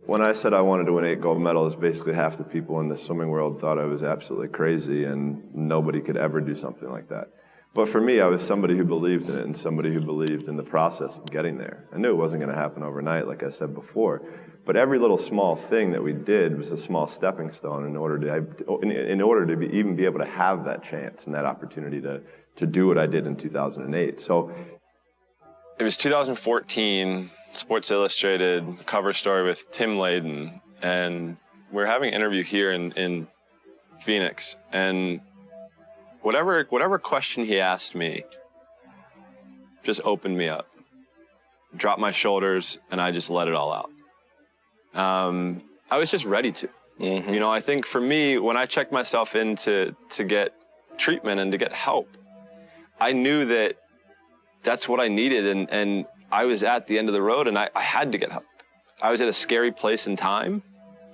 When I said I wanted to win 8 gold medals, basically half the people in the swimming world thought I was absolutely crazy and nobody could ever do something like that. But for me, I was somebody who believed in it and somebody who believed in the process of getting there. I knew it wasn't going to happen overnight, like I said before. But every little small thing that we did was a small stepping stone in order to even be able to have that chance and that opportunity to do what I did in 2008. So it was 2014. Sports Illustrated cover story with Tim Layden, and we're having an interview here in Phoenix, and whatever question he asked me just opened me up, dropped my shoulders, and I just let it all out. I was just ready to. Mm-hmm. You know, I think for me, when I checked myself in to get treatment and to get help, I knew that that's what I needed, and I was at the end of the road, and I had to get help. I was at a scary place in time,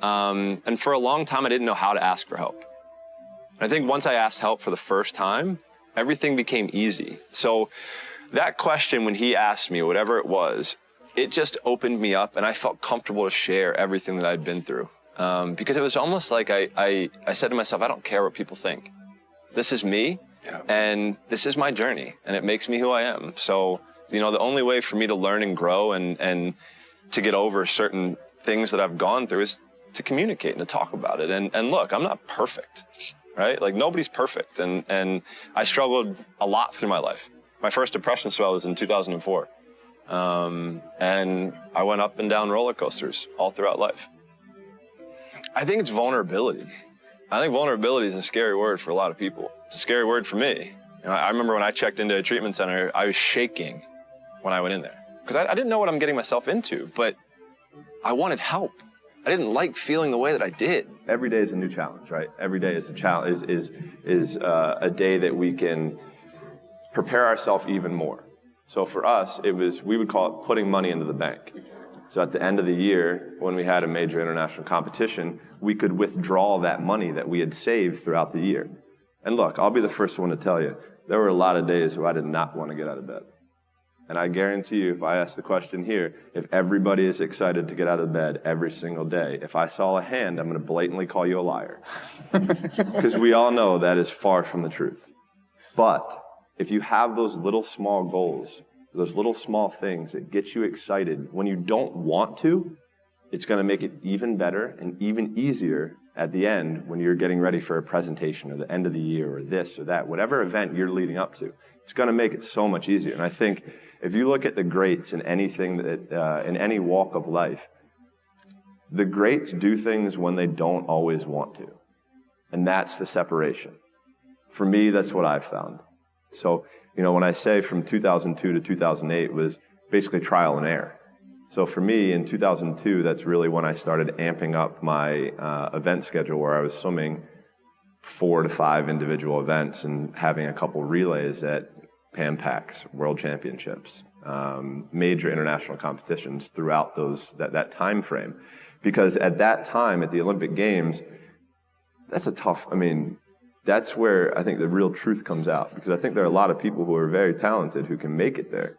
and for a long time, I didn't know how to ask for help. I think once I asked help for the first time, everything became easy. So that question, when he asked me, whatever it was, it just opened me up, and I felt comfortable to share everything that I'd been through. Because it was almost like I said to myself, I don't care what people think. This is me, and this is my journey, and it makes me who I am. So, you know, the only way for me to learn and grow and to get over certain things that I've gone through is to communicate and to talk about it. And look, I'm not perfect, right? Like, nobody's perfect. And I struggled a lot through my life. My first depression spell was in 2004. And I went up and down roller coasters all throughout life. I think it's vulnerability. I think vulnerability is a scary word for a lot of people. It's a scary word for me. You know, I remember when I checked into a treatment center, I was shaking when I went in there, because I didn't know what I'm getting myself into, but I wanted help. I didn't like feeling the way that I did. Every day is a new challenge, right? Every day is a challenge, is a day that we can prepare ourselves even more. So for us, we would call it putting money into the bank. So at the end of the year, when we had a major international competition, we could withdraw that money that we had saved throughout the year. And look, I'll be the first one to tell you, there were a lot of days where I did not want to get out of bed. And I guarantee you, if I ask the question here, if everybody is excited to get out of bed every single day, if I saw a hand, I'm going to blatantly call you a liar. Because we all know that is far from the truth. But if you have those little small goals, those little small things that get you excited when you don't want to, it's going to make it even better and even easier at the end when you're getting ready for a presentation or the end of the year or this or that, whatever event you're leading up to. It's going to make it so much easier. And I think if you look at the greats in anything that, in any walk of life, the greats do things when they don't always want to. And that's the separation. For me, that's what I've found. So, you know, when I say from 2002 to 2008 was basically trial and error. So for me, in 2002, that's really when I started amping up my event schedule, where I was swimming 4 to 5 individual events and having a couple relays at Pan Pacs, World Championships, major international competitions throughout that time frame. Because at that time, at the Olympic Games, that's where I think the real truth comes out. Because I think there are a lot of people who are very talented who can make it there.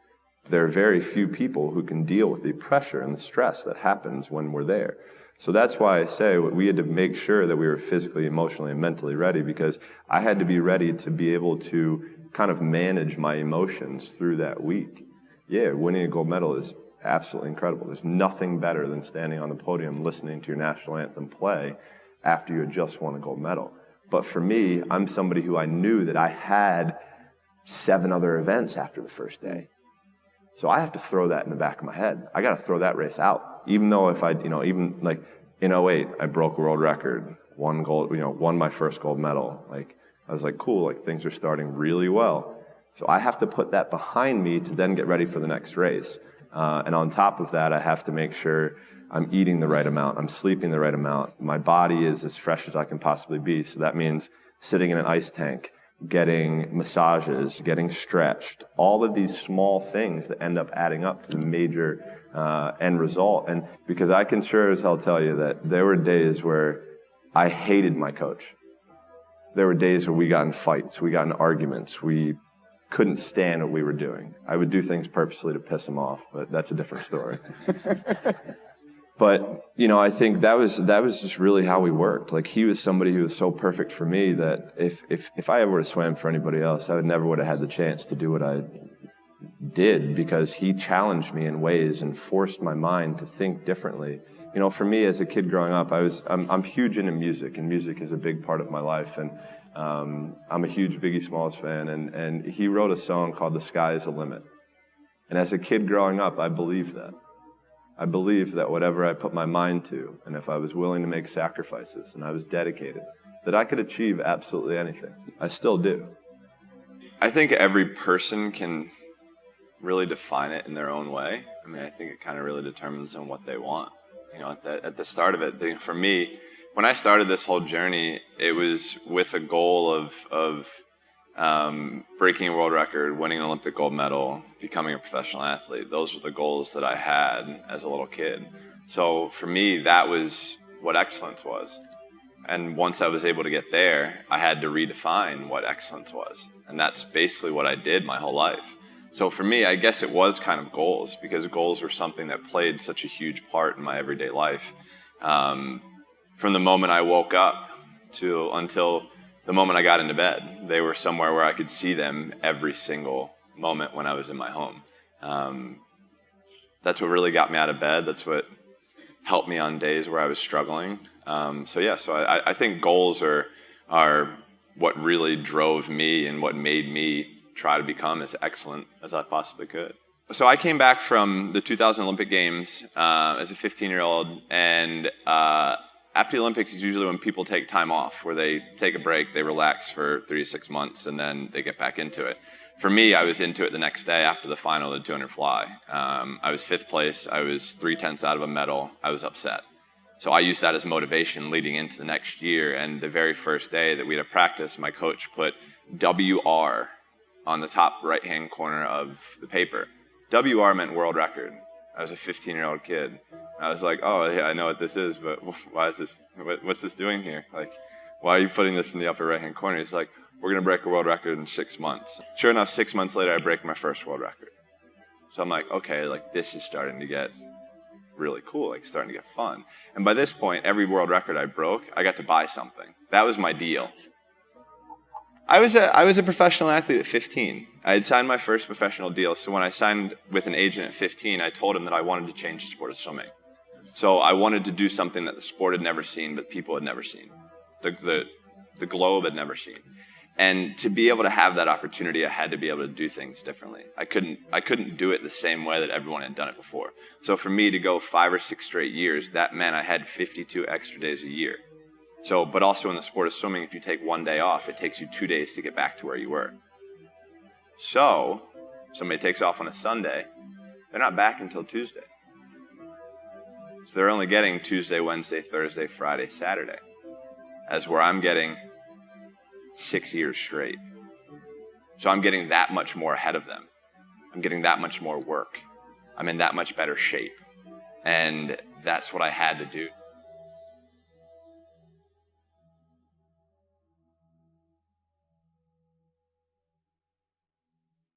There are very few people who can deal with the pressure and the stress that happens when we're there. So that's why I say we had to make sure that we were physically, emotionally, and mentally ready, because I had to be ready to be able to kind of manage my emotions through that week. Yeah, winning a gold medal is absolutely incredible. There's nothing better than standing on the podium listening to your national anthem play after you had just won a gold medal. But for me, I'm somebody who I knew that I had 7 other events after the first day. So I have to throw that in the back of my head. I got to throw that race out. Even though if I, even like in 08, I broke a world record, won my first gold medal. Like, I was like, cool, like things are starting really well. So I have to put that behind me to then get ready for the next race. And on top of that, I have to make sure I'm eating the right amount, I'm sleeping the right amount, my body is as fresh as I can possibly be. So that means sitting in an ice tank, getting massages, getting stretched, all of these small things that end up adding up to the major end result. And because I can sure as hell tell you that there were days where I hated my coach. There were days where we got in fights, we got in arguments, we couldn't stand what we were doing. I would do things purposely to piss him off, but that's a different story. But, I think that was just really how we worked. Like, he was somebody who was so perfect for me that if I ever would have swam for anybody else, I never would have had the chance to do what I did, because he challenged me in ways and forced my mind to think differently. For me as a kid growing up, I'm huge into music, and music is a big part of my life. And I'm a huge Biggie Smalls fan, and he wrote a song called "The Sky Is the Limit." And as a kid growing up, I believed that. I believed that whatever I put my mind to, and if I was willing to make sacrifices and I was dedicated, that I could achieve absolutely anything. I still do. I think every person can really define it in their own way. I mean, I think it kind of really determines on what they want. At the start of it, for me, when I started this whole journey, it was with a goal of breaking a world record, winning an Olympic gold medal, becoming a professional athlete. Those were the goals that I had as a little kid. So for me, that was what excellence was. And once I was able to get there, I had to redefine what excellence was. And that's basically what I did my whole life. So for me, I guess it was kind of goals, because goals were something that played such a huge part in my everyday life. From the moment I woke up until the moment I got into bed, they were somewhere where I could see them every single moment when I was in my home. That's what really got me out of bed. That's what helped me on days where I was struggling. So I think goals are what really drove me and what made me try to become as excellent as I possibly could. So I came back from the 2000 Olympic Games as a 15-year-old, and after the Olympics is usually when people take time off, where they take a break, they relax for 3 to 6 months, and then they get back into it. For me, I was into it the next day after the final of the 200 fly. I was 5th place. I was 3/10 out of a medal. I was upset. So I used that as motivation leading into the next year. And the very first day that we had a practice, my coach put WR on the top right-hand corner of the paper. WR meant world record. I was a 15-year-old kid. I was like, oh, yeah, I know what this is, but why is this? What's this doing here? Like, why are you putting this in the upper right-hand corner? He's like, we're going to break a world record in 6 months. Sure enough, 6 months later, I break my first world record. So I'm like, okay, like this is starting to get really cool, like starting to get fun. And by this point, every world record I broke, I got to buy something. That was my deal. I was a professional athlete at 15. I had signed my first professional deal. So when I signed with an agent at 15, I told him that I wanted to change the sport of swimming. So I wanted to do something that the sport had never seen, but people had never seen. The globe had never seen. And to be able to have that opportunity, I had to be able to do things differently. I couldn't do it the same way that everyone had done it before. So for me to go 5 or 6 straight years, that meant I had 52 extra days a year. So, but also in the sport of swimming, if you take 1 day off, it takes you 2 days to get back to where you were. So, somebody takes off on a Sunday, they're not back until Tuesday. So they're only getting Tuesday, Wednesday, Thursday, Friday, Saturday. As where I'm getting 6 years straight. So I'm getting that much more ahead of them. I'm getting that much more work. I'm in that much better shape. And that's what I had to do.